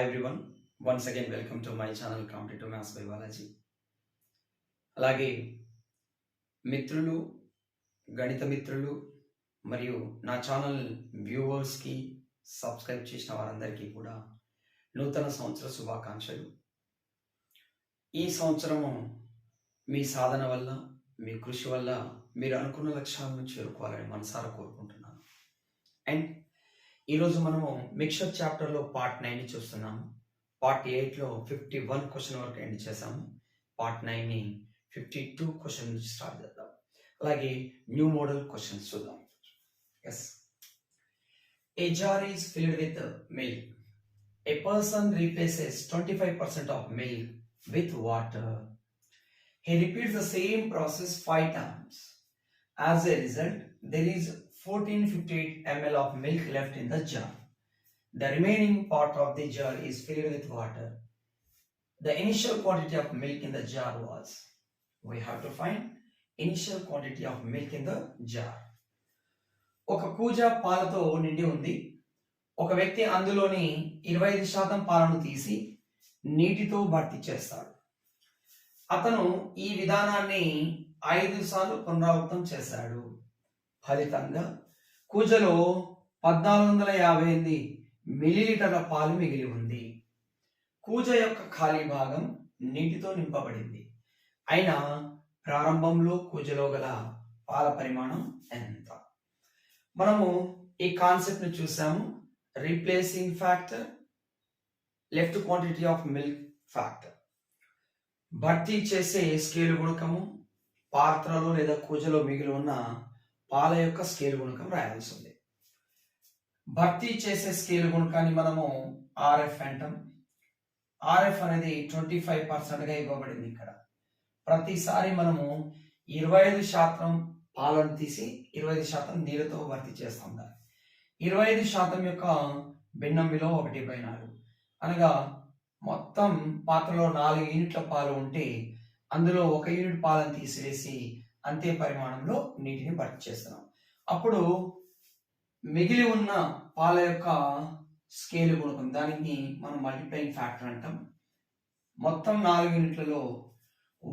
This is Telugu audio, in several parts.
Hi everyone, once again welcome to my channel Competitive Maths by Balaji. అలాగే మిత్రులు, గణిత మిత్రులు మరియు నా ఛానల్ వ్యూవర్స్కి సబ్స్క్రైబ్ చేసిన వారందరికీ కూడా నూతన సంవత్సర శుభాకాంక్షలు. ఈ సంవత్సరము మీ సాధన వల్ల, మీ కృషి వల్ల మీరు అనుకున్న లక్ష్యాలను చేరుకోవాలని మనసారా కోరుకుంటున్నాను. అండ్ ఈరోజు మనము మిక్సర్ చాప్టర్లో పార్ట్ 9ని చూస్తున్నాము. పార్ట్ 8లో 51 క్వశ్చన్ వరకు ఎండ్ చేసాము. పార్ట్ 9ని 52 క్వశ్చన్ నుంచి స్టార్ట్ చేద్దాం. అలాగే న్యూ మోడల్ క్వశ్చన్స్ చూద్దాం. Yes, a jar is filled with milk. A person replaces 25% of milk with water. He repeats the same process 5 times. As a result, there is 1458 ml of milk left in the jar. The remaining part of the jar is filled with water. The initial quantity of milk in the jar was. We have to find initial quantity of milk in the jar. ఒక కూజ పాలతో నిండి ఉంది. ఒక వ్యక్తి అందులోని 25% పాలను తీసి నీటితో భర్తీ చేస్తాడు. అతను ఈ విధానాన్ని 5 సార్లు పునరావృతం చేశాడు. ఫలితంగా కూజలో 1458 మిల్లీలీటర్ల పాలు మిగిలి ఉంది. కూజ యొక్క ఖాళీ భాగం నీటితో నింపబడింది. అయినా ప్రారంభంలో కూజలో గల పాల పరిమాణం ఎంత? మనము ఈ కాన్సెప్ట్ ని చూసాము. Replacing factor, left quantity of milk factor. భర్తీ చేసే స్కేలు గుణకము, పాత్రలో లేదా కూజలో మిగిలి ఉన్న పాల యొక్క స్కేలు గుణకం రాయాల్సి ఉంది. భర్తీ చేసే స్కేలు గుణకాన్ని మనము ఆర్ఎఫ్ అంటాం. ఆర్ఎఫ్ అనేది 25%గా ఇవ్వబడింది. ఇక్కడ ప్రతిసారి మనము 25% పాలను తీసి 25% నీళ్ళతో భర్తీ చేస్తాం. 25% యొక్క భిన్నం విలువ 1/4. అనగా మొత్తం పాత్రలో 4 యూనిట్ల పాలు ఉంటే అందులో 1 యూనిట్ పాలను తీసివేసి అంతే పరిమాణంలో నీటిని భర్తీ చేస్తున్నాం. అప్పుడు మిగిలి ఉన్న పాల యొక్క స్కేలు గుణకం, దానికి మనం మల్టిప్లైయింగ్ ఫ్యాక్టర్ అంటాం. మొత్తం 4 యూనిట్లలో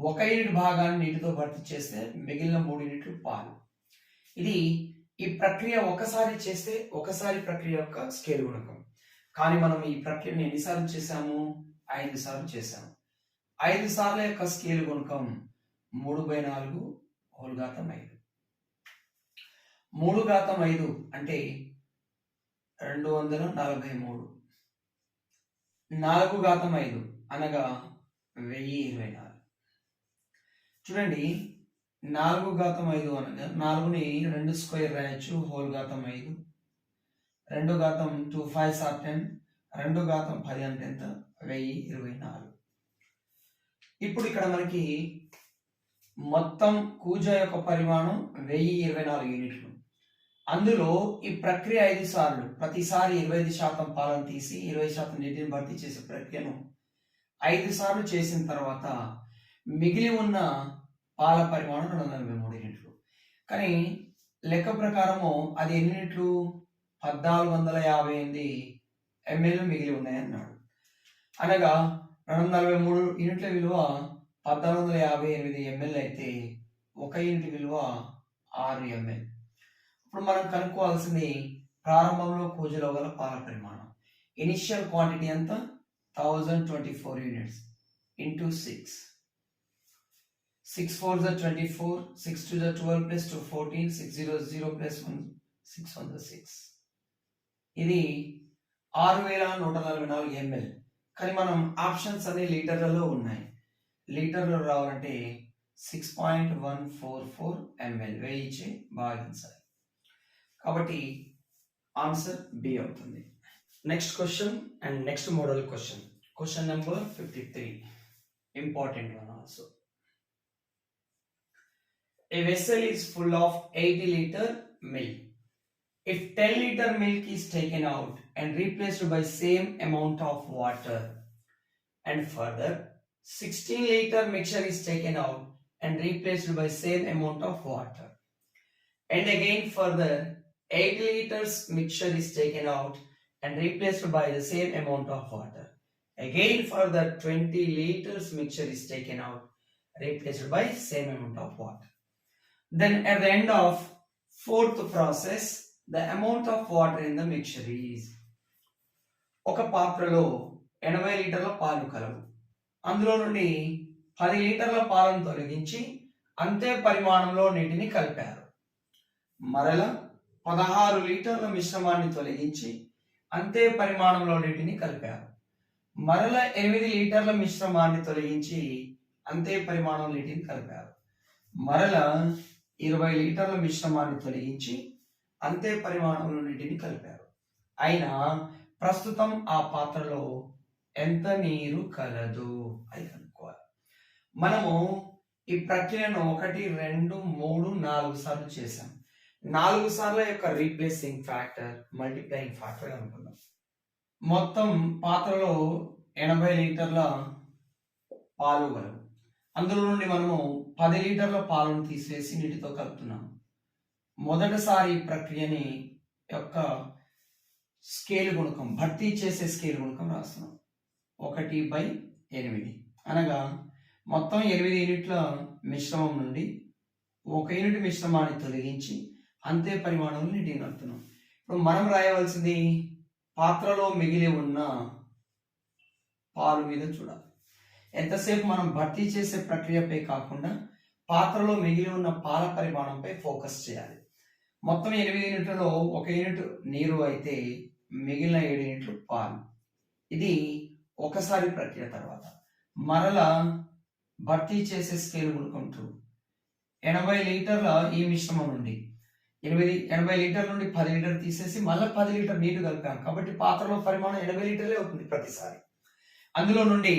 1 యూనిట్ భాగాన్ని నీటితో భర్తీ చేస్తే మిగిలిన 3 యూనిట్లు పాలు. ఇది ఈ ప్రక్రియ ఒకసారి చేస్తే ఒకసారి ప్రక్రియ యొక్క స్కేలు గుణకం. కానీ మనం ఈ ప్రక్రియను ఎన్నిసార్లు చేసాము? 5 సార్లు చేసాము. 5 సార్ల యొక్క స్కేలు గుణకం 3/4 హోల్ ఘాతం 5. 3/5 అంటే 243. 4/5 అనగా 1024. చూడండి, 4/5 అనగా 4ని 2 స్క్వేర్ రాయొచ్చు. హోల్ ఘాతం 5. 2 ఘాతం 2 5 are 10. 2 ఘాతం 10 అంటే ఎంత? 1024. ఇప్పుడు ఇక్కడ మనకి మొత్తం కూజ యొక్క పరిమాణం 1024 యూనిట్లు. అందులో ఈ ప్రక్రియ 5 సార్లు, ప్రతిసారి 25% పాలను తీసి 20% నీటిని భర్తీ చేసే ప్రక్రియను 5 సార్లు చేసిన తర్వాత మిగిలి ఉన్న పాల పరిమాణం 243 యూనిట్లు. కానీ లెక్క ప్రకారము అది ఎన్ని యూనిట్లు? 1458 ml మిగిలి ఉన్నాయన్నాడు. అనగా 243 యూనిట్ల విలువ 1458 ml అయితే 1 యూనిట్ విలువ 6 ml. ఇప్పుడు మనం కనుక్కోవాల్సింది ప్రారంభంలో కూజలో గల పాల పరిమాణం. ఇనిషియల్ క్వాంటిటీ ఎంత? 1024 units into 6. 6 4s are 24, 6 2s are 12 plus 2 14, 6 0 0 plus 1 6 1 6. ఇది 6144 ml. కానీ మనం ఆప్షన్స్ అన్ని లీటర్లలో ఉన్నాయి. లీటర్లో రావాలంటే 6.144 ml 1000 భాగించాలి. కాబట్టి ఆన్సర్ బి అవుతుంది. Next question and next model question. Question number 53, important one also. A vessel is full of 80 liter milk. If 10 liter milk is taken out and replaced by same amount of water, and further 16 liter mixture is taken out and replaced by same amount of water, and again further 8 liters mixture is taken out and replaced by the same amount of water, Again further 20 liters mixture is taken out, replaced by same amount of water. Then at the end of fourth process, the amount of water in the mixture is, ఒక పాత్రలో 80 లీటర్ల పాలు కలవు. అందులో నుండి 10 లీటర్ల పాలను తొలగించి అంతే పరిమాణంలో నీటిని కలిపారు. మరల 16 లీటర్ల మిశ్రమాన్ని తొలగించి అంతే పరిమాణంలో నీటిని కలిపారు. మరల 8 లీటర్ల మిశ్రమాన్ని తొలగించి అంతే పరిమాణం నీటిని కలిపారు. మరల 20 లీటర్ల మిశ్రమాన్ని తొలగించి అంతే పరిమాణంలో నీటిని కలిపారు. అయినా ప్రస్తుతం ఆ పాత్రలో ఎంత నీరు కలదు అని కనుక్కోవాలి. మనము ఈ ప్రక్రియను 1, 2, 3, 4 సార్లు చేసాం. 4 సార్ల యొక్క రీప్లేసింగ్ ఫ్యాక్టర్, మల్టిప్లైయింగ్ ఫ్యాక్టర్ అనుకుందాం. మొత్తం పాత్రలో 80 లీటర్ల పాలు గలవు. అందులో నుండి మనము 10 లీటర్ల పాలను తీసివేసి నీటితో కలుపుతున్నాం. మొదటిసారి ప్రక్రియని యొక్క స్కేల్ గుణకం, భర్తీ చేసే స్కేల్ గుణకం రాస్తున్నాం. 1/8 అనగా మొత్తం 8 యూనిట్ల మిశ్రమం నుండి 1 యూనిట్ మిశ్రమాన్ని తొలగించి అంతే పరిమాణంలో నీటిని కలుపుతున్నాం. ఇప్పుడు మనం రాయవలసింది పాత్రలో మిగిలి ఉన్న పాలు మీద చూడాలి. ఎంతసేపు మనం భర్తీ చేసే ప్రక్రియపై కాకుండా పాత్రలో మిగిలి ఉన్న పాల పరిమాణంపై ఫోకస్ చేయాలి. మొత్తం 8 యూనిట్లలో 1 యూనిట్ నీరు అయితే మిగిలిన 7 యూనిట్లు పాలు. ఇది ఒకసారి ప్రక్రియ. తర్వాత మరలా భర్తీ చేసే స్కేల్ గుణకం 80 లీటర్ల ఈ మిశ్రమం నుండి 80 లీటర్ల నుండి 10 లీటర్ తీసేసి మళ్ళీ 10 లీటర్ నీరు కలిపాం. కాబట్టి పాత్రలో పరిమాణం 80 లీటర్లే అవుతుంది ప్రతిసారి. అందులో నుండి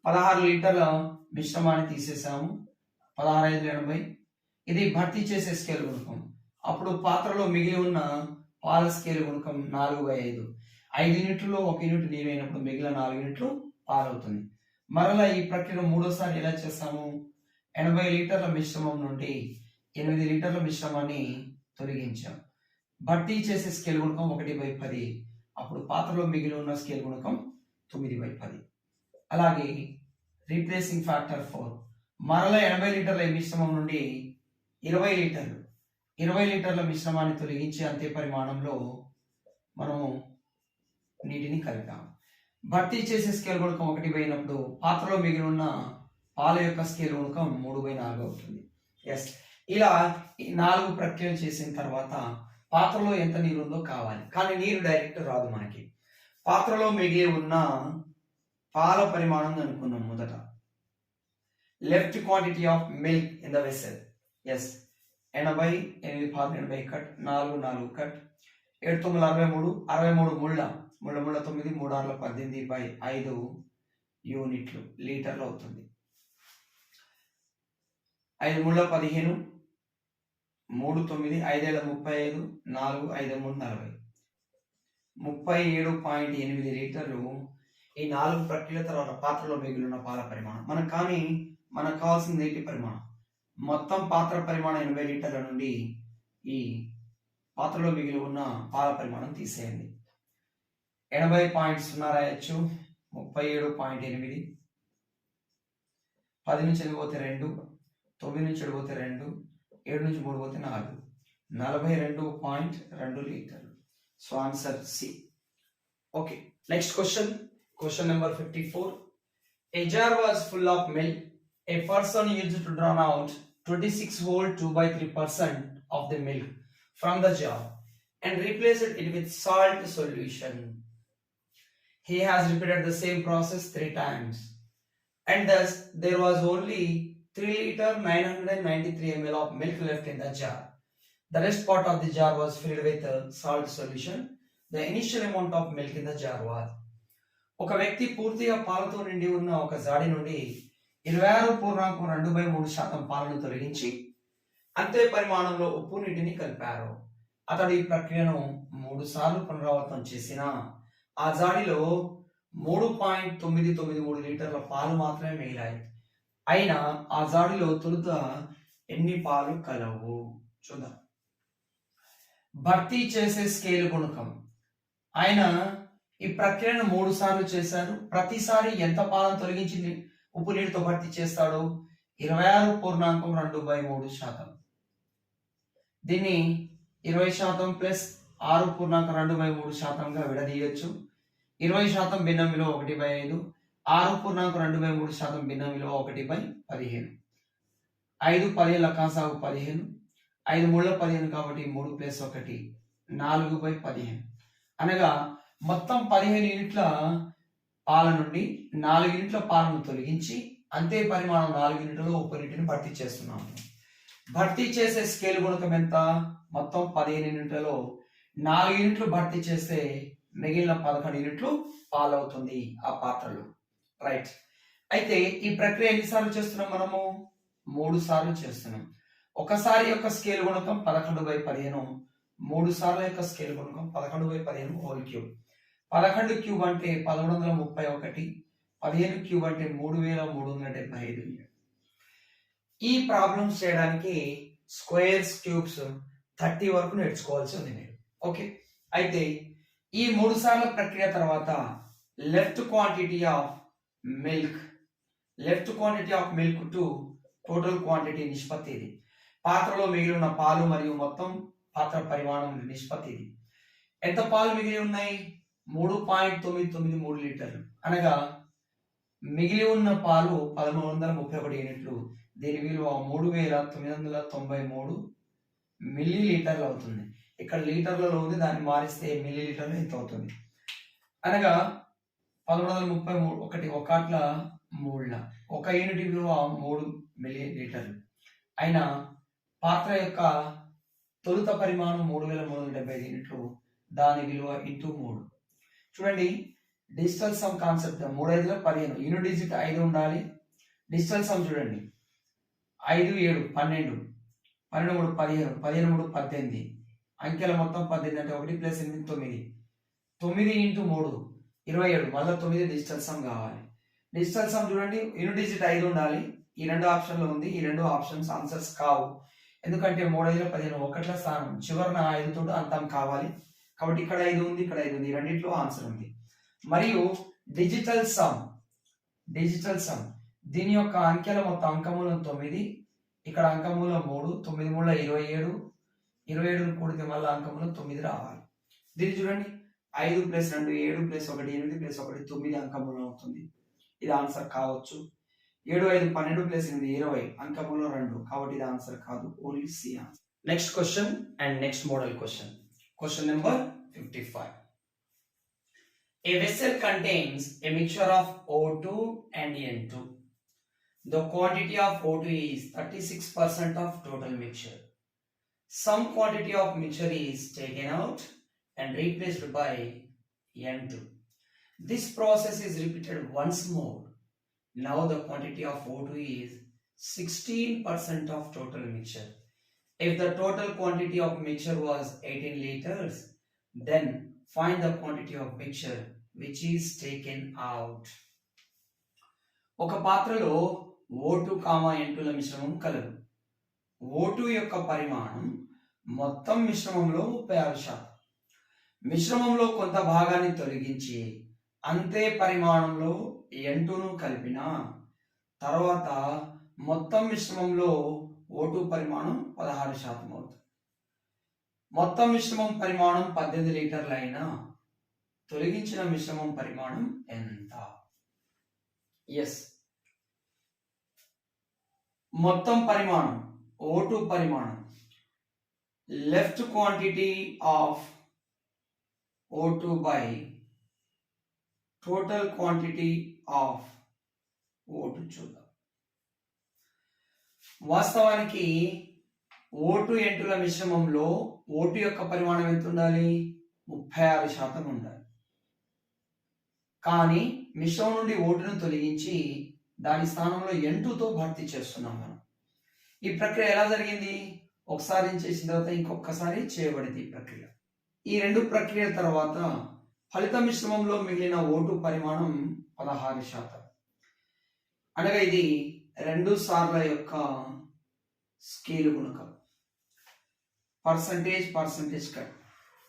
16 లీటర్ల మిశ్రమాన్ని తీసేసాము. 16 × 5 = 80. ఇది భర్తీ చేసే స్కేల్ గుణకం. అప్పుడు పాత్రలో మిగిలి ఉన్న పాల స్కేల్ గుణకం 4/5. 5 యూనిట్లలో 1 యూనిట్ నీరు అయినప్పుడు మిగిలిన 4 యూనిట్లు పాలు అవుతుంది. మరలా ఈ ప్రక్రియను మూడోసారి ఎలా చేస్తాము? 80 లీటర్ల మిశ్రమం నుండి 8 లీటర్ల మిశ్రమాన్ని తొలగించాం. భర్తీ చేసే స్కేల్ గుణకం 1/10. అప్పుడు పాత్రలో మిగిలి ఉన్న స్కేల్ గుణకం 9/10. అలాగే రీప్లేసింగ్ ఫ్యాక్టర్ 4. మరలా 80 లీటర్ల మిశ్రమం నుండి 20 లీటర్ల మిశ్రమాన్ని తొలగించి అంతే పరిమాణంలో మనము నీటిని కలిపాము. భర్తీ చేసే స్కేల్ గుణకం 1 అయినప్పుడు పాత్రలో మిగిలి ఉన్న పాల యొక్క స్కేల్ గుణకం 3/4 అవుతుంది. ఎస్, ఇలా 4 ప్రక్రియలు చేసిన తర్వాత పాత్రలో ఎంత నీరు ఉందో కావాలి. కానీ నీరు డైరెక్ట్ రాదు మనకి. పాత్రలో మిగిలి ఉన్న పాల పరిమాణం అనుకున్నాం. మొదట left quantity of milk in the vessel. Yes, 80 8 cut 4 cut 7 9 63 ముళ్ళ 9 3 6 18/5 యూనిట్లు లీటర్లు అవుతుంది. 5 ముళ్ళ 15 3 9 5 35 4 5 3 40 37.8 లీటర్లు. ఈ 4 ప్రక్రియల తర్వాత పాత్రలో మిగిలిన పాల పరిమాణం. మనకు కావాల్సిన నీటి పరిమాణం. మొత్తం పాత్ర పరిమాణం 80 లీటర్ల నుండి ఈ పాత్రలో మిగిలి ఉన్న పాల పరిమాణం తీసేయండి. 80.0 రాయొచ్చు. 37.8, 10 నుంచి 8 పోతే 2, 9 నుంచి 7 పోతే 2, 7 నుంచి 3 పోతే 4, 42.2 లీటర్లు. So answer C. Okay, next question number 54. A jar was full of milk. A person used to draw out 26 whole 2/3% of the milk from the jar and replaced it with salt solution. He has repeated the same process 3 times, and thus there was only 3 liter 993 ml of milk left in the jar. The rest part of the jar was filled with salt solution. The initial amount of milk in the jar was. ఒక వ్యక్తి పూర్తిగా పాలతో నిండి ఉన్న ఒక జాడి నుండి 26.2/3% పాలను తొలగించి అంతే పరిమాణంలో ఉప్పు నీటిని కలిపారు. అతడు ఈ ప్రక్రియను 3 సార్లు పునరావృతం చేసిన ఆ జాడిలో 3.993 లీటర్ల పాలు మాత్రమే మిగిలాయి. అయినా ఆ జాడిలో తొలుత ఎన్ని పాలు కలవు చూద్దాం. భర్తీ చేసే స్కేల్ గుణకం. ఆయన ఈ ప్రక్రియను 3 సార్లు చేశారు. ప్రతిసారి ఎంత పాలను తొలగించి ఉప్పు నీటితో భర్తీ చేస్తాడు? 26.2/3%. దీన్ని 20% ప్లస్ 6.2/3%గా విడదీయొచ్చు. 20% భిన్నం విలువ 1/5, 6.2/3% భిన్నం విలువ 1/15. 5 10 లకాసాగు 15, 5 3 15 కాబట్టి 3 + 1 4/15. అనగా మొత్తం 15 యూనిట్ల పాల నుండి 4 యూనిట్ల పాలను తొలగించి అంతే పరిమాణం 4 యూనిట్లలో ఉప్పు నీటిని భర్తీ చేస్తున్నాము. భర్తీ చేసే స్కేల్ గుణకం ఎంత? మొత్తం 15 యూనిట్లలో 4 యూనిట్లు భర్తీ చేస్తే మిగిలిన 11 యూనిట్లు పాలవుతుంది ఆ పాత్రలో. రైట్. అయితే ఈ ప్రక్రియ ఎన్నిసార్లు చేస్తున్నాం మనము? 3 సార్లు చేస్తున్నాం. ఒకసారి యొక్క స్కేల్ గుణకం 11/15, 3 సార్ల యొక్క స్కేల్ గుణకం 11/15 హోల్ క్యూబ్. 11 క్యూబ్ అంటే 1131, 15 క్యూబ్ అంటే 3375. ఈ ప్రాబ్లమ్స్ చేయడానికి స్క్వేర్స్, క్యూబ్స్ 30 వరకు నేర్చుకోవాల్సి ఉంది మీరు. ఓకే. అయితే ఈ 3 సార్ల ప్రక్రియ తర్వాత left quantity of milk to total quantity నిష్పత్తి ఇది. పాత్రలో మిగిలి ఉన్న పాలు మరియు మొత్తం పాత్ర పరిమాణం నిష్పత్తి ఇది. ఎంత పాలు మిగిలి ఉన్నాయి? 3.993 లీటర్లు. అనగా మిగిలి ఉన్న పాలు 1331 యూనిట్లు. దీని విలువ 3993 మిల్లీ లీటర్లు అవుతుంది. ఇక్కడ లీటర్లలో ఉంది, దాన్ని మారిస్తే మిల్లీ లీటర్లు ఎంత అవుతుంది? అనగా 1133 ఒకట్ల 3ల 1 యూనిట్ విలువ 3 మిల్లీ లీటర్లు అయినా పాత్ర యొక్క తొలుత పరిమాణం 3375 యూనిట్లు. దాని విలువ ఇంటూ 3. చూడండి, digital sum concept. 3 5 15, unit digit 5 ఉండాలి. డిజిటల్ సమ్ చూడండి, 5 7 12, 12 3 15, 15 3 18. అంకెల మొత్తం 18 అంటే 1 + 8 9. 9 × 3 27. మళ్ళీ 9 డిజిటల్ సమ్ కావాలి. డిజిటల్ సమ్ చూడండి, యూనిట్ డిజిట్ 5 ఉండాలి. ఈ 2 ఆప్షన్లు ఉంది. ఈ 2 ఆప్షన్స్ ఆన్సర్స్ కావు. ఎందుకంటే 3 5 15 ఒకట్ల స్థానం చివరన 5 తోటి అంతం కావాలి. కాబట్టి ఇక్కడ 5 ఉంది, ఇక్కడ 5 ఉంది. ఈ రెండిట్లో ఆన్సర్ ఉంది. మరియు డిజిటల్ సమ్ దీని యొక్క అంకెల మొత్తం అంకమూలం 9, ఇక్కడ అంకమూలం 3, 9 3 27, 27 కూడితే మళ్ళీ అంకమూలం 9 రావాలి. దీన్ని చూడండి, 5 + 2 7 + 1 8 + 1 9 అంకమూలం అవుతుంది. ఇది ఆన్సర్ కావచ్చు. 7 5 12 + 8 20 అంకమూలం 2. కాబట్టి ఇది ఆన్సర్ కాదు, only C answer. Next question and next model question. Question number 55. A vessel contains a mixture of O2 and N2. The quantity of O2 is 36% of total mixture. Some quantity of mixture is taken out and replaced by N2. This process is repeated once more. Now the quantity of O2 is 16% of total mixture. If the total quantity of mixture was 18 liters, then find the quantity of mixture which is taken out. ఒక పాత్రలో O2, N2ల మిశ్రమం కలదు. O2 యొక్క పరిమాణం మొత్తం మిశ్రమంలో 36%. మిశ్రమంలో కొంత భాగాన్ని తొలగించి అంతే పరిమాణంలో N2ను కలిపిన తర్వాత మొత్తం మిశ్రమంలో O2 పరిమాణం 16% అవుతుంది. మొత్తం మిశ్రమం పరిమాణం 18 లీటర్లు అయినా తొలగించిన మిశ్రమం పరిమాణం ఎంత? ఎస్, మొత్తం పరిమాణం O2 పరిమాణం left quantity of O2 by total quantity of O2 చూద్దాం. వాస్తవానికి O2 N2ల మిశ్రమంలో O2 యొక్క పరిమాణం ఎంత ఉండాలి? 36% ఉండాలి. కానీ మిశ్రమం నుండి O2ను తొలగించి దాని స్థానంలో N2తో భర్తీ చేస్తున్నాం మనం. ఈ ప్రక్రియ ఎలా జరిగింది? ఒకసారి చేసిన తర్వాత ఇంకొకసారి చేయబడింది ఈ ప్రక్రియ. ఈ 2 ప్రక్రియల తర్వాత ఫలిత మిశ్రమంలో మిగిలిన O2 పరిమాణం 16%. అనగా ఇది 2 సార్ల యొక్క స్కేల్ గుణకం. Percentage cut.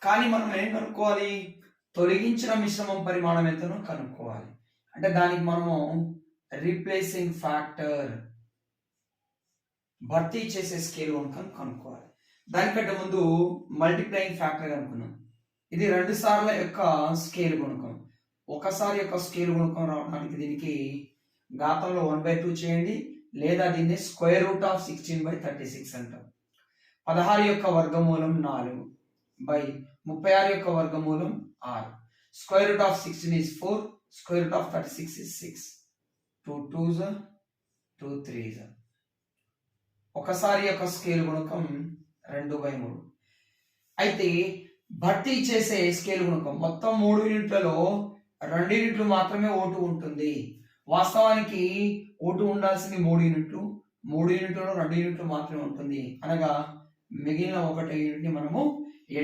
కానీ మనం ఏం కనుక్కోవాలి? తొలగించిన మిశ్రమం పరిమాణం ఎంతనో కనుక్కోవాలి. అంటే దానికి మనము రీప్లేసింగ్ ఫ్యాక్టర్, భర్తీ చేసే స్కేల్ గుణకం కనుక్కోవాలి. దానికంటే ముందు మల్టిప్లయింగ్ ఫ్యాక్టర్ అనుకున్నాం. ఇది 2 సార్ల యొక్క స్కేల్ గుణకం. ఒకసారి యొక్క స్కేల్ గుణకం రావడానికి దీనికి ఘాతంలో 1/2 చేయండి, లేదా దీన్ని స్క్వేర్ రూట్ ఆఫ్ 16/36 అంటాం. 16 యొక్క వర్గమూలం 4/36 యొక్క వర్గమూలం 6. Square root of 16 is 4, square root of 36 is 6. 2 2s 2 3s. ఒకసారి యొక్క స్కేల్ గుణకం 2/3. అయితే భర్తీ చేసే స్కేల్ గుణకం మొత్తం 3 యూనిట్లలో 2 యూనిట్లు మాత్రమే ఓటు ఉంటుంది. వాస్తవానికి ఓటు ఉండాల్సింది 3 యూనిట్లు, 3 యూనిట్లలో 2 యూనిట్లు మాత్రమే ఉంటుంది. అనగా మిగిలిన 1 యూనిట్ ని మనము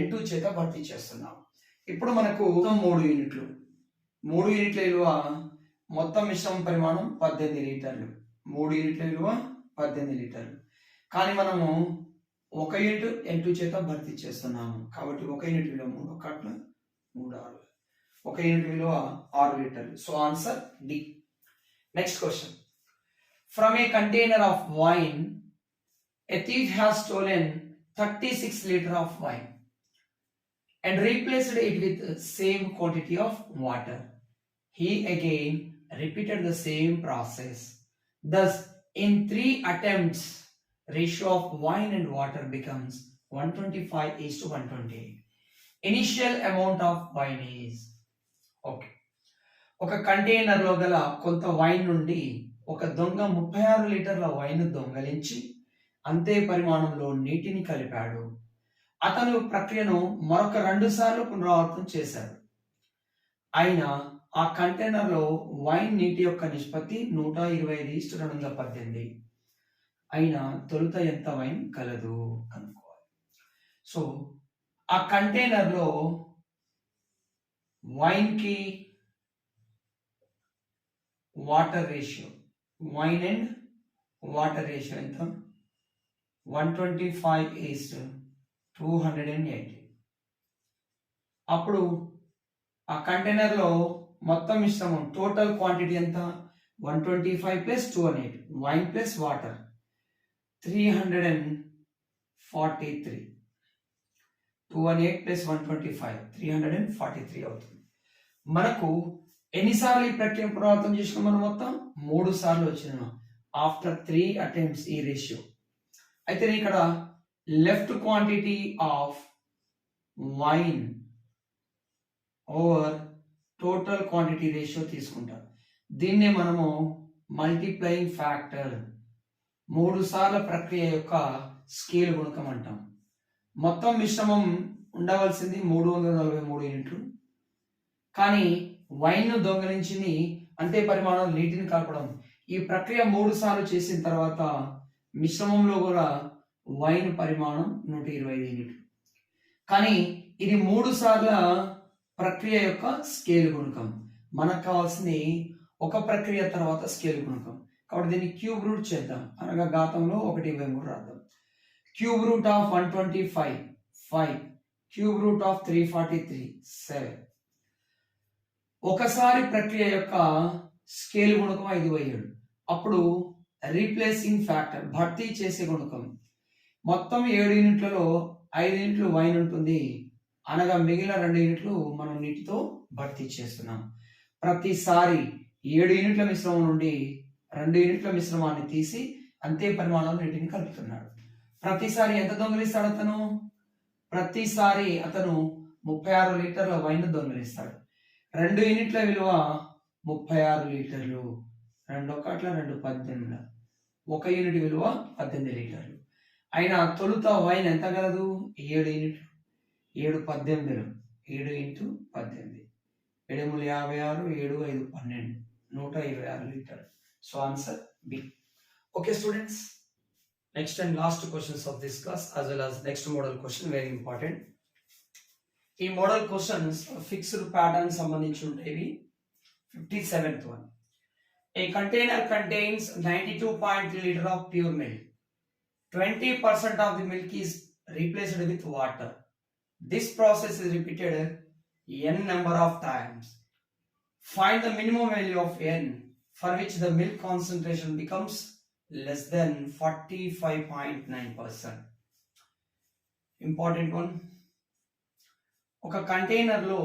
N2 చేత భర్తీ చేస్తున్నాం. ఇప్పుడు మనకు 3 యూనిట్లు, 3 యూనిట్ల విలువ మొత్తం మిశ్రమం పరిమాణం 18 లీటర్లు. 3 యూనిట్ల విలువ 18 లీటర్లు. కానీ మనము 1 యూనిట్ N2 చేత భర్తీ చేస్తున్నాము. కాబట్టి 1 యూనిట్ విలువ 3 1 3 6. 1 యూనిట్ విలువ 6 లీటర్లు. So answer D. Next question. From a container of wine, a thief has stolen 36 liters of wine and replaced it with the same quantity of water. He again repeated the same process. Thus, in 3 attempts, ratio of wine and water becomes 125:128. Initial amount of wine is okay. ఒక కంటైనర్ లో గల కొంత వైన్ నుండి ఒక దొంగ 36 లీటర్ల వైన్ దొంగలించి అంతే పరిమాణంలో నీటిని కలిపాడు. అతను ప్రక్రియను మరొక 2 సార్లు పునరావృతం చేశాడు. అయినా ఆ కంటైనర్ లో వైన్ నీటి యొక్క నిష్పత్తి 125:218. అయినా తొలుత ఎంత వైన్ కలదు కనుక్కోవాలి. సో ఆ కంటైనర్ లో వైన్ కి water ratio, wine and water ratio ఎంత? 125:280. అప్పుడు ఆ కంటైనర్ లో మొత్తం మిశ్రమం టోటల్ క్వాంటిటీ ఎంత? 125 + 218, వైన్ ప్లస్ వాటర్ 343. 218 + 125 343 అవుతుంది. మనకు ఎన్నిసార్లు ఈ ప్రక్రియ పునరావృతం చేసినాం? మనం మొత్తం 3 సార్లు వచ్చిన ఆఫ్టర్ 3 attempts ఈ రేషియో. అయితే ఇక్కడ left quantity of wine over total quantity ratio తీసుకుంటాం. దీన్నే మనము మల్టిప్లయింగ్ ఫ్యాక్టర్, 3 సార్ల ప్రక్రియ యొక్క స్కేల్ గుణకం అంటాం. మొత్తం మిశ్రమం ఉండవలసింది 343 యూనిట్లు. కానీ వైన్ దొంగలించింది అంతే పరిమాణం నీటిని కలపడం. ఈ ప్రక్రియ 3 సార్లు చేసిన తర్వాత మిశ్రమంలో కూడా వైన్ పరిమాణం 125 యూనిట్లు. కానీ ఇది 3 సార్ల ప్రక్రియ యొక్క స్కేల్ గుణకం. మనకు కావాల్సింది ఒక ప్రక్రియ తర్వాత స్కేల్ గుణకం. కాబట్టి దీన్ని క్యూబ్ రూట్ చేద్దాం. అనగా ఘాతంలో 1/3 రాద్దాం. Cube root of 125 5, cube root of 343 7. ఒకసారి ప్రక్రియ యొక్క స్కేల్ గుణకం 5/7. అప్పుడు రీప్లేసింగ్ ఫ్యాక్టర్, భర్తీ చేసే గుణకం, మొత్తం 7 యూనిట్లలో 5 యూనిట్లు వైన్ ఉంటుంది. అనగా మిగిలిన 2 యూనిట్లు మనం నీటితో భర్తీ చేస్తున్నాం. ప్రతిసారి 7 యూనిట్ల మిశ్రమం నుండి 2 యూనిట్ల మిశ్రమాన్ని తీసి అంతే పరిమాణంలో నీటిని కలుపుతున్నాడు. ప్రతిసారి ఎంత దొంగిలిస్తాడు అతను? ప్రతిసారి అతను 36 లీటర్ల వైన్ దొంగిలిస్తాడు. 2 యూనిట్ల విలువ 36 లీటర్లు. 2 1 2 18. 1 యూనిట్ విలువ 18 లీటర్లు. అయినా తొలుత వైన్ ఎంత గలదు? 7 యూనిట్లు. 7 18, 7 × 18, 7 × 56, 7 5 12, 126 litre. So answer B. Okay students, next and last questions of this class as well as next model question, very important. ఈ మోడల్ క్వశ్చన్స్ ఫిక్స్డ్ ప్యాటర్న్ సంబంధించి ఉంటాయి. 57th one. A container contains 92.3 liters of pure milk. 20% of the milk is replaced with water. This process is repeated n number of times. Find the minimum value of n for which the milk concentration becomes less than 45.9%. Important one. ఒక కంటైనర్లో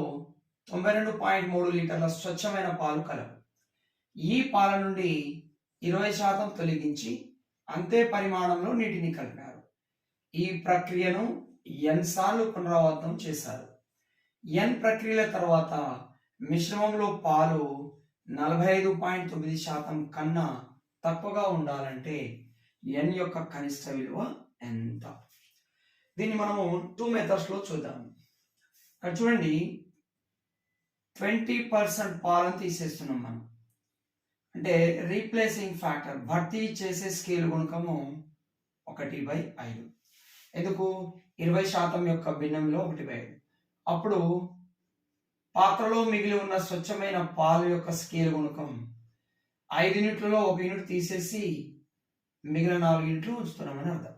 92.3 లీటర్ల స్వచ్ఛమైన పాలు కలవు. ఈ పాల నుండి 20% తొలగించి అంతే పరిమాణంలో నీటిని కలిపారు. ఈ ప్రక్రియను n సార్లు పునరావృతం చేశారు. n ప్రక్రియల తర్వాత మిశ్రమంలో పాలు 45.9% కన్నా తక్కువగా ఉండాలంటే n యొక్క కనిష్ట విలువ ఎంత? దీన్ని మనము 2 మెథడ్స్లో చూద్దాం. ఇక్కడ చూడండి, 20% పాలను తీసేస్తున్నాం మనం. అంటే రీప్లేసింగ్ ఫ్యాక్టర్, భర్తీ చేసే స్కేల్ గుణకము 1/5. ఎందుకు? 20% యొక్క భిన్నంలో 1/5. అప్పుడు పాత్రలో మిగిలి ఉన్న స్వచ్ఛమైన పాలు యొక్క స్కేల్ గుణకం 5 యూనిట్లలో 1 యూనిట్ తీసేసి మిగిలిన 4 యూనిట్లు ఉంచుతున్నామని అర్థం.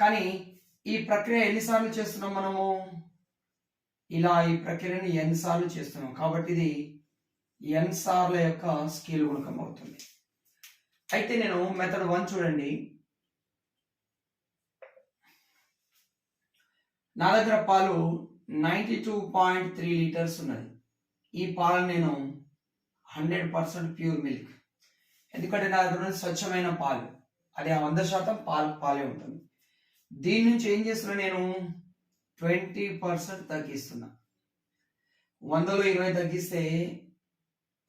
కానీ ఈ ప్రక్రియ ఎన్నిసార్లు చేస్తున్నాం మనము? ఇలా ఈ ప్రక్రియను n సార్లు చేస్తున్నాం కాబట్టి ఇది n సార్ల యొక్క స్కేల్ గుణకం అవుతుంది. అయితే నేను మెథడ్ 1 చూడండి. నా దగ్గర పాలు 92.3 లీటర్స్ ఉన్నది. ఈ పాలను నేను 100% ప్యూర్ మిల్క్, ఎందుకంటే నా దగ్గర స్వచ్ఛమైన పాలు, అది 100% పాలే ఉంటుంది. దీని నుంచి ఏం చేస్తున్నా, నేను 20% తగ్గిస్తున్నా. 100లో 20 తగ్గిస్తే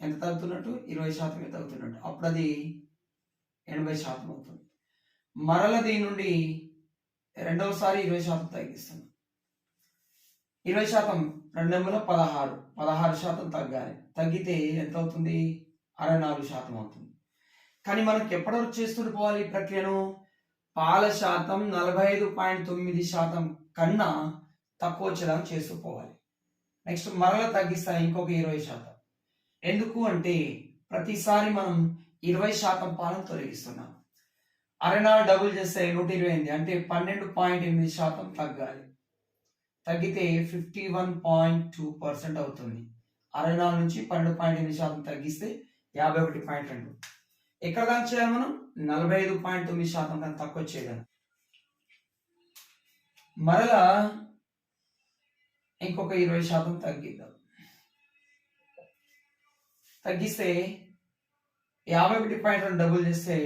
ఎంత తగ్గుతున్నట్టు? 20% తగ్గుతున్నట్టు. అప్పుడు అది 80% అవుతుంది. మరల దీని నుండి రెండవసారి 20% తగ్గిస్తున్నా. 20% 2 16% తగ్గాలి. తగ్గితే ఎంత అవుతుంది? 64% అవుతుంది. కానీ మనకి ఎప్పటి వరకు చేస్తూ పోవాలి ఈ ప్రక్రియను? పాల శాతం 45.9% కన్నా తక్కువ వచ్చేదాకా చేస్తూ పోవాలి. నెక్స్ట్ మరల తగ్గిస్తా ఇంకొక 20%. ఎందుకు అంటే ప్రతిసారి మనం 20% పాలను తొలగిస్తున్నాం. 64 డబుల్ చేస్తే 120, అంటే 12.8% తగ్గాలి. తగ్గితే 51.2% అవుతుంది. 64 నుంచి 12.8% తగ్గిస్తే 51.2. ఎక్కడ దాకా చేయాలి మనం? 45.9% కన్నా తక్కువ చేయాలి. మరలా ఇంకొక 20% తగ్గిద్దాం. తగ్గిస్తే 51.2 డబుల్ చేస్తే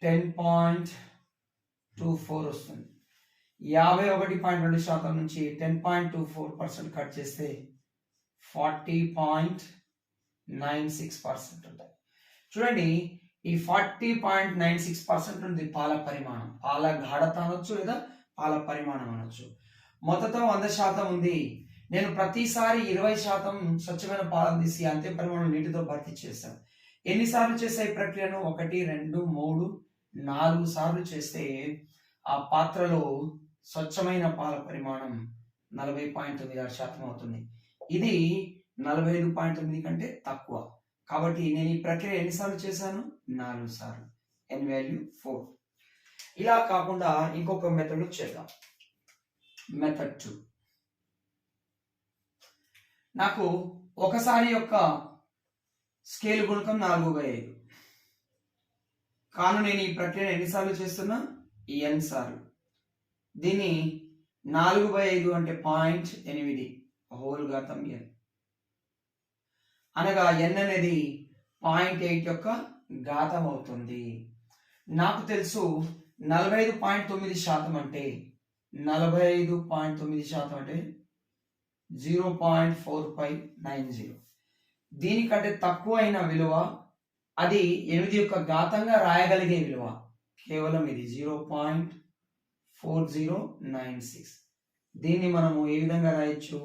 10.24 వస్తుంది. 51.2% నుంచి 10.24% కట్ చేస్తే 40.96% ఉంటాయి. చూడండి, ఈ 40.96% ఉంది పాల పరిమాణం. పాల గాఢత అనొచ్చు లేదా పాల పరిమాణం అనొచ్చు. మొత్తం 100% ఉంది. నేను ప్రతిసారి 20% స్వచ్ఛమైన పాలను తీసి అంతే పరిమాణం నీటితో భర్తీ చేస్తాను. ఎన్నిసార్లు చేసే ఈ ప్రక్రియను? 1, 2, 3, 4 సార్లు చేస్తే ఆ పాత్రలో స్వచ్ఛమైన పాల పరిమాణం 40.96% అవుతుంది. ఇది 45.9 కంటే తక్కువ. కాబట్టి నేను ఈ ప్రక్రియ ఎన్నిసార్లు చేశాను? 4 సార్లు. n value 4. ఇలా కాకుండా ఇంకొక మెథడ్ చేద్దాం. మెథడ్ 2. నాకు ఒకసారి యొక్క స్కేల్ గుణకం 4/5. కాను నేను ఈ ప్రక్రియను ఎన్నిసార్లు చేస్తున్నా? n సార్లు. దీన్ని 4/5 అంటే 0.8 హోల్ ఘాతం n, అనగా n అనేది 0.8 యొక్క ఘాతం అవుతుంది. నాకు తెలుసు 45.9% అంటే 45.9% అంటే 0.4590. దీనికంటే తక్కువ అయిన విలువ అది 8 యొక్క ఘాతంగా రాయగలిగే విలువ కేవలం ఇది 0.4096. దీన్ని మనము ఏ విధంగా రాయొచ్చు?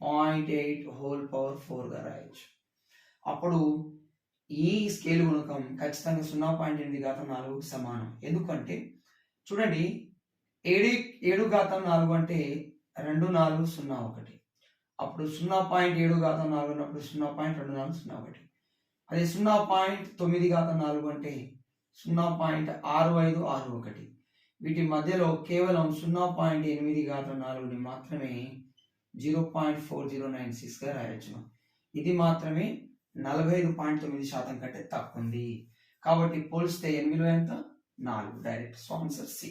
0.8 హోల్ పవర్ 4గా రాయొచ్చు. అప్పుడు ఈ స్కేల్ గుణకం ఖచ్చితంగా 0.8 సమానం. ఎందుకంటే చూడండి, 7 అంటే 2401. అప్పుడు 0.7 ఉన్నప్పుడు 0.2401. అదే 0.9 అంటే 0.6561. వీటి మధ్యలో కేవలం 0.84ని మాత్రమే 0.4096గా రాయొచ్చును. ఇది మాత్రమే 45.9% కంటే తక్కువ ఉంది. కాబట్టి పోల్స్తే n విలువ ఎంత? 4. Direct. So answer C.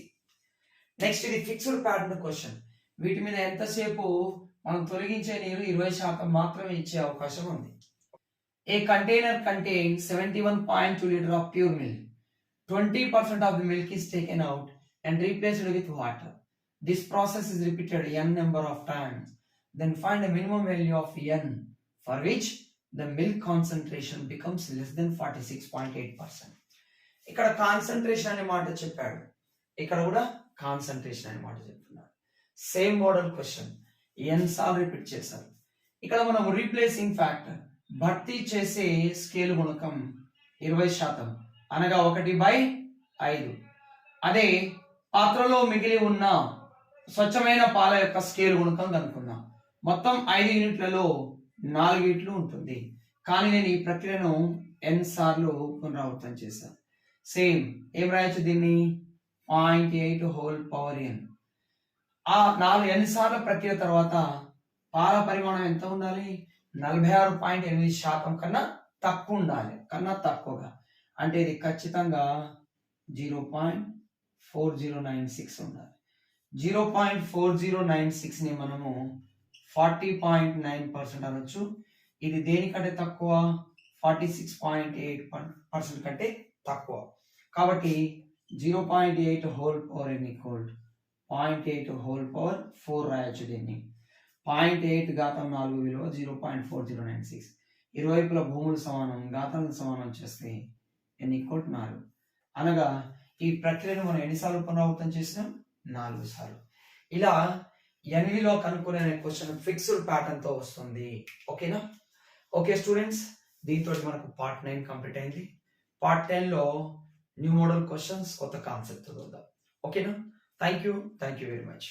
Next ఇది ఫిక్స్డ్ ప్యాటర్న్ క్వశ్చన్. వీటి మీద ఎంతసేపు మనం తొలగించే నీరు 20% మాత్రమే ఇచ్చే అవకాశం ఉంది. A container contains 71.2 liter of pure milk. 20% of the milk is taken out and replaced with water. This process is repeated n number of times. Then find a minimum value of n for which the milk concentration becomes less than 46.8%. ఇక్కడ కాన్సంట్రేషన్ అనే మాట చెప్పాడు, ఇక్కడ కూడా కాన్సంట్రేషన్ అనే మాట చెప్తున్నాడు. సేమ్ మోడల్ క్వశ్చన్ n సార్లు రిపీట్ చేశారు. ఇక్కడ మనం రీప్లేసింగ్ ఫ్యాక్టర్ భర్తీ చేసే స్కేల్ గుణకం 20%, అనగా 1/5. అదే పాత్రలో మిగిలి ఉన్న స్వచ్ఛమైన పాల యొక్క స్కేల్ గుణకం కనుక్కుందాం. మొత్తం 5 యూనిట్లలో 4 యూనిట్లు ఉంటుంది, కానీ నేను ఈ ప్రక్రియను n సార్లు పునరావృతం చేశాను. సేమ్ ఏం రాయొచ్చు దీన్ని? 0.8 హోల్ పవర్ n. ఆ 4 n సార్ల ప్రక్రియ తర్వాత పాల పరిమాణం ఎంత ఉండాలి? 46.8% కన్నా తక్కువ ఉండాలి, కన్నా తక్కువగా. అంటే ఇది ఖచ్చితంగా 0.4096 ఉండాలి. 0.4096 ని మనము 40.9% అనొచ్చు. ఇది దేనికంటే తక్కువ? 46.8% కంటే తక్కువ. కాబట్టి 0.8 whole power n equal 0.8 whole power 4 రాయొచ్చు దీన్ని. 0.8 ఘాతం 4 విలువ 0.4096. ఇరువైపుల భూములు సమానం, ఘాతాలకు సమానం చేస్తే n ఈక్వల్ 4. అనగా ఈ ప్రక్రియను మనం ఎన్నిసార్లు పునరావృతం చేసినాం? 4 సార్లు. ఇలా n విలువ కనుక్కునే క్వశ్చన్ ఫిక్స్డ్ ప్యాటర్న్ తో వస్తుంది. ఓకేనా? ఓకే స్టూడెంట్స్, దీంతో మనకు పార్ట్ 9 కంప్లీట్ అయింది. పార్ట్ 10 లో న్యూ మోడల్ క్వశ్చన్స్, కొత్త కాన్సెప్ట్ చూద్దాం. ఓకేనా? Thank you very much.